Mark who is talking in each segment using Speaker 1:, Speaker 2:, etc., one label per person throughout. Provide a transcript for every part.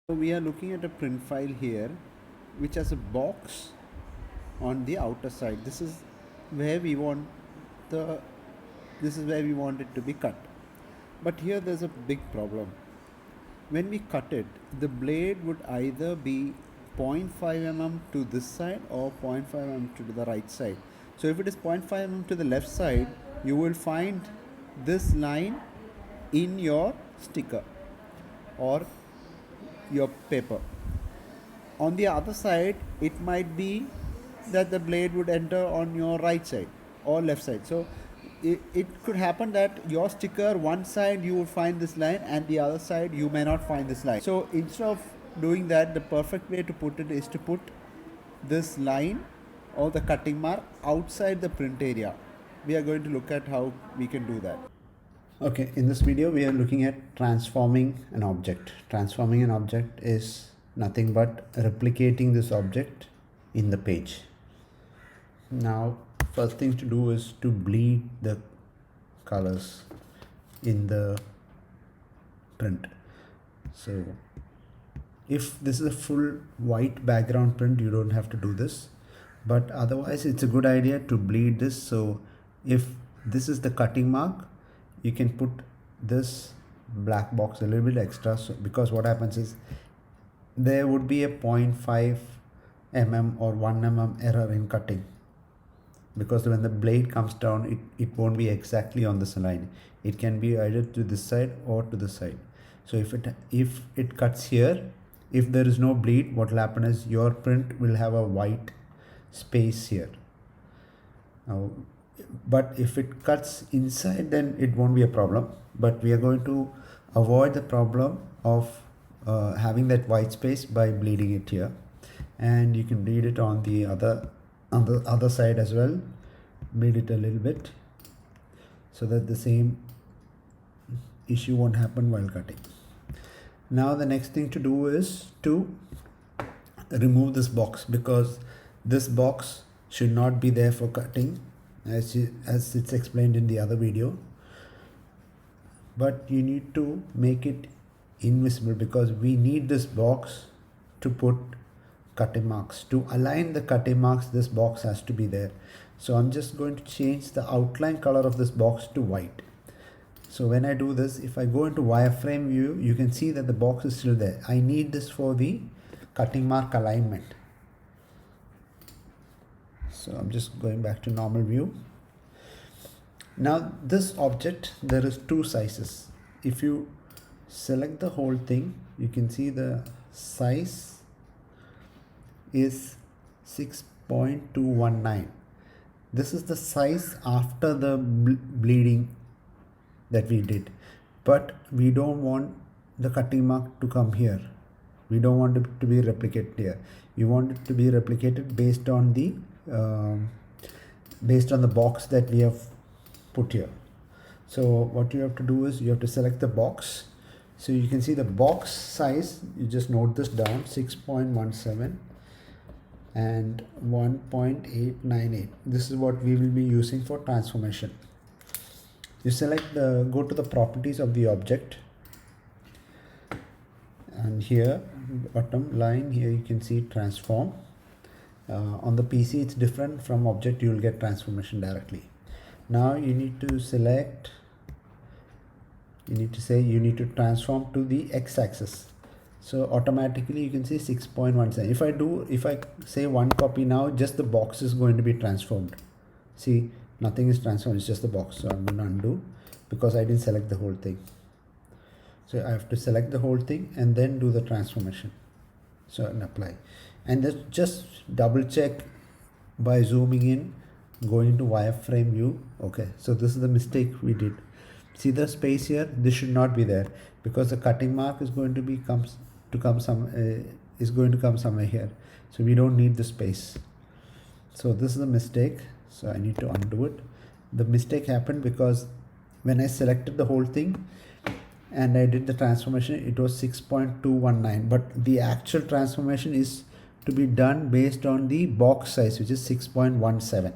Speaker 1: So we are looking at a print file here which has a box on the outer side. Where we want the this is where we want it to be cut. But here there's a big problem. When we cut it, the blade would either be 0.5 mm to this side or 0.5 mm to the right side. So if it is 0.5 mm to the left side, you will find this line in your sticker or your paper. On the other side, it might be that the blade would enter on your right side or left side. So it could happen that your sticker, one side you will find this line and the other side you may not find this line. So instead of doing that, the perfect way to put it is to put this line or the cutting mark outside the print area. We are going to look at how we can do that. Okay, in this video we are looking at transforming an object. Transforming an object is nothing but replicating this object in the page. Now, first thing to do is to bleed the colors in the print. So if this is a full white background print, you don't have to do this, but otherwise it's a good idea to bleed this. So if this is the cutting mark, you can put this black box a little bit extra, so because what happens is there would be a 0.5 mm or 1 mm error in cutting, because when the blade comes down, it won't be exactly on this line. It can be either to this side or to this side. So if it cuts here, if there is no bleed, what will happen is your print will have a white space here. Now, but if it cuts inside, then it won't be a problem. But we are going to avoid the problem of having that white space by bleeding it here, and you can bleed it on the other side as well. Bleed it a little bit so that the same issue won't happen while cutting. Now the next thing to do is to remove this box, because this box should not be there for cutting, as it's explained in the other video. But you need to make it invisible, because we need this box to put cutting marks. To align the cutting marks, this box has to be there. So I'm just going to change the outline color of this box to white. So when I do this, if I go into wireframe view, you can see that the box is still there. I need this for the cutting mark alignment. So I'm just going back to normal view. Now this object, there is two sizes. If you select the whole thing, you can see the size is 6.219. This is the size after the bleeding that we did, but we don't want the cutting mark to come here. We don't want it to be replicated here. We want it to be replicated based on the box that we have put here. So what you have to do is you have to select the box. So you can see the box size, you just note this down, 6.17 and 1.898. This is what we will be using for transformation. You go to the properties of the object, and here bottom line here you can see transform. On the PC it's different. From object you will get transformation directly. Now you need to select, you need to say you need to transform to the x-axis. So automatically you can see 6.17. If I say one copy now, just the box is going to be transformed. See, nothing is transformed, it's just the box. So I'm going to undo, because I didn't select the whole thing. So I have to select the whole thing and then do the transformation. So and apply. And just double check by zooming in, going into wireframe view. Okay, so this is the mistake we did. See the space here? This should not be there, because the cutting mark is going to come somewhere here. So we don't need the space. So this is a mistake. So I need to undo it. The mistake happened because when I selected the whole thing and I did the transformation, it was 6.219, but the actual transformation is to be done based on the box size, which is 6.17.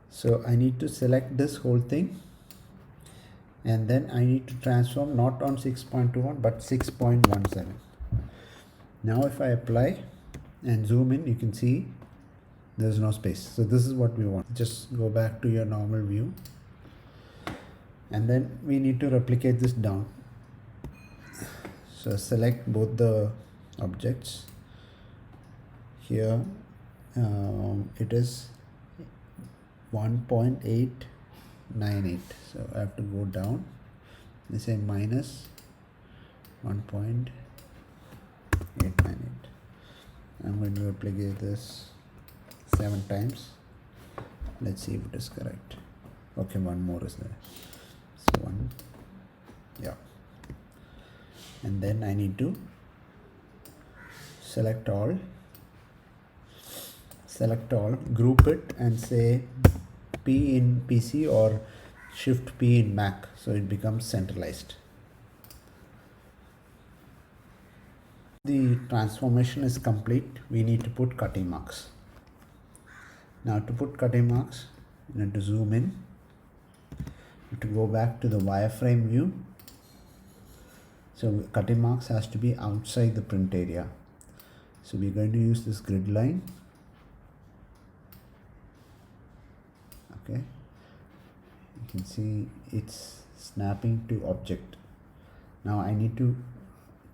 Speaker 1: So I need to select this whole thing and then I need to transform not on 6.21 but 6.17. Now if I apply and zoom in, you can see there's no space. So this is what we want. Just go back to your normal view, and then we need to replicate this down. So select both the objects. Here it is 1.898, so I have to go down. They say minus 1.898. I'm going to replicate this 7 times. Let's see if it is correct. Okay, one more is there. So one, yeah. And then I need to select all, group it, and say P in PC or Shift P in Mac, so it becomes centralized. The transformation is complete. We need to put cutting marks. Now to put cutting marks, you need to zoom in. You have to go back to the wireframe view. So cutting marks has to be outside the print area. So we're going to use this grid line. Okay. You can see it's snapping to object. Now I need to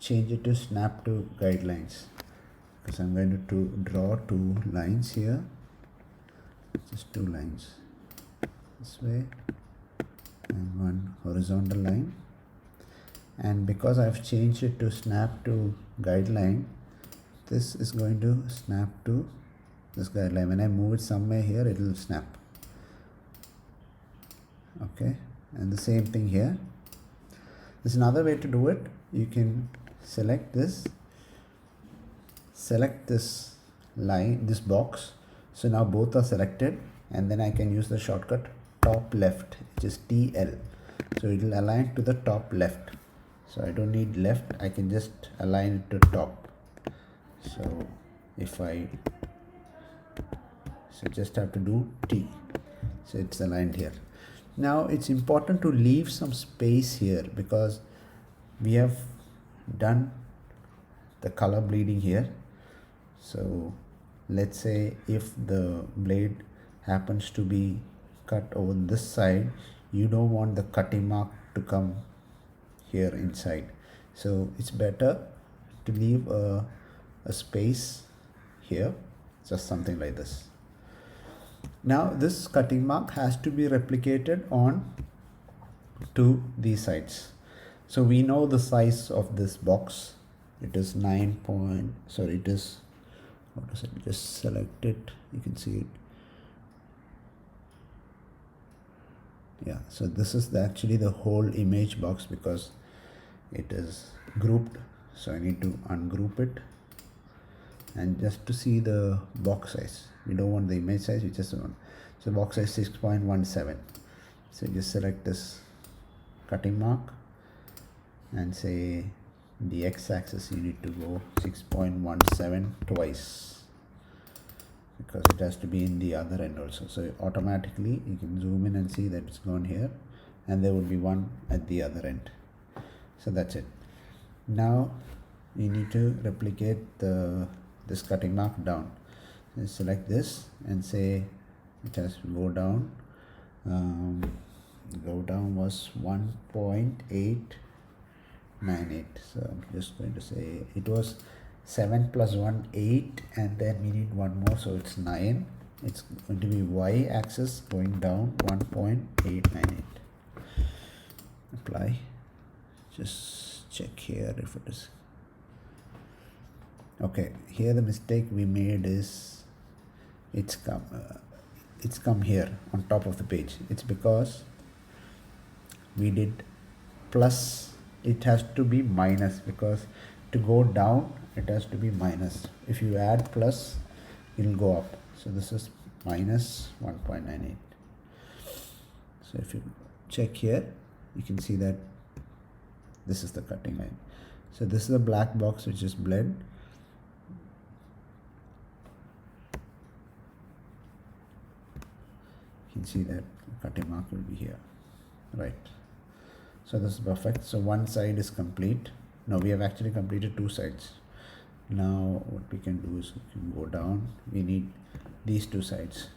Speaker 1: change it to snap to guidelines, because I'm going to draw 2 lines here. Just 2 lines this way and 1 horizontal line. And because I've changed it to snap to guideline, this is going to snap to this guideline. When I move it somewhere here, it will snap. Okay, and the same thing here. There's another way to do it. You can select this line, this box. So now both are selected, and then I can use the shortcut top left, which is TL. So it will align to the top left. So I don't need left, I can just align it to top. So if I just have to do T, so it's aligned here. Now it's important to leave some space here, because we have done the color bleeding here. So let's say if the blade happens to be cut over this side, you don't want the cutting mark to come here inside. So it's better to leave a space here, just something like this. Now this cutting mark has to be replicated on to these sides. So we know the size of this box. It is it is, what is it? Just select it, you can see it. Yeah, so this is actually the whole image box, because it is grouped. So I need to ungroup it, and just to see the box size, we don't want the image size, we just want, so box size 6.17. so just select this cutting mark and say the x-axis you need to go 6.17 twice, because it has to be in the other end also. So automatically you can zoom in and see that it's gone here, and there would be one at the other end. So that's it. Now you need to replicate this cutting mark down. So select this and say it has to go down. Go down was 1.898. So I'm just going to say it was 7 plus 1 8, and then we need one more, so it's 9. It's going to be y axis going down 1.898. Apply. Just check here if it is okay. Here the mistake we made is it's come here on top of the page. It's because we did plus, it has to be minus, because to go down it has to be minus. If you add plus, it will go up. So this is minus 1.98. So if you check here, you can see that this is the cutting line. So this is a black box which is bled. You can see that cutting mark will be here, right? So this is perfect. So one side is complete. Now we have actually completed two sides. Now what we can do is we can go down. We need these two sides.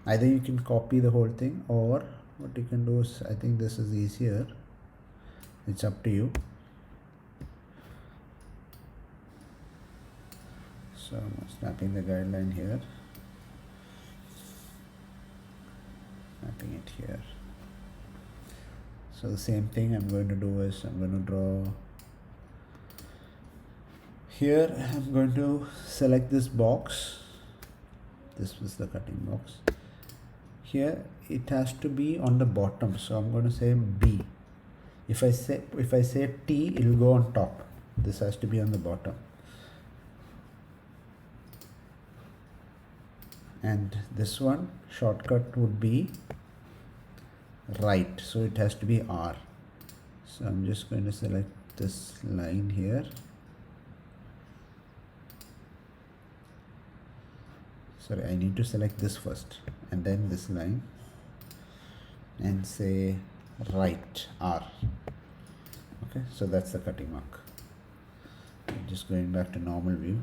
Speaker 1: Either you can copy the whole thing, or what you can do is, I think this is easier. It's up to you. So I'm snapping the guideline here, snapping it here. So the same thing I'm going to do is I'm going to draw here. I'm going to select this box. This was the cutting box. Here it has to be on the bottom, so I'm going to say B. If I say T, it will go on top. This has to be on the bottom. And this one shortcut would be right, so it has to be R. So I'm just going to select this line here. Sorry, I need to select this first and then this line and say right, R. Okay, so that's the cutting mark. I'm just going back to normal view.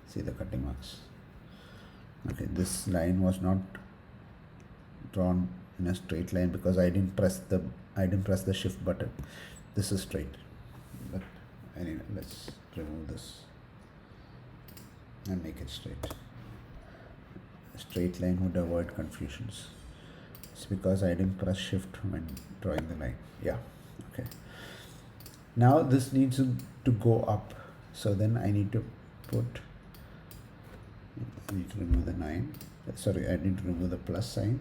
Speaker 1: See the cutting marks. Okay, this line was not drawn in a straight line because I didn't press the shift button. This is straight. But anyway, let's remove this and make it straight. A straight line would avoid confusions. It's because I didn't press shift when drawing the line. Yeah, okay. Now this needs to go up. So then I need to remove the 9. Sorry, I need to remove the plus sign.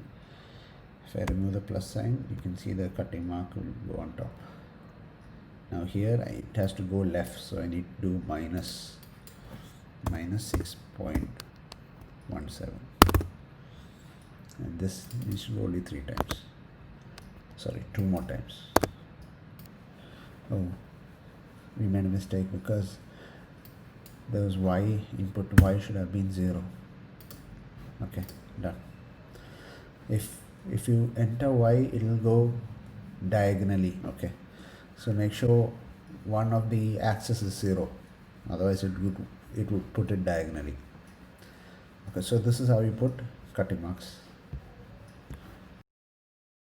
Speaker 1: If I remove the plus sign, you can see the cutting mark will go on top. Now here it has to go left, so I need to do minus 6.17, and this needs to go only 3 times. Sorry, 2 more times. Oh, we made a mistake because there was y input. Y should have been 0. Okay, done. If you enter y, it will go diagonally. Okay, so make sure one of the axes is 0, otherwise it would put it diagonally. Okay, so this is how you put cutting marks.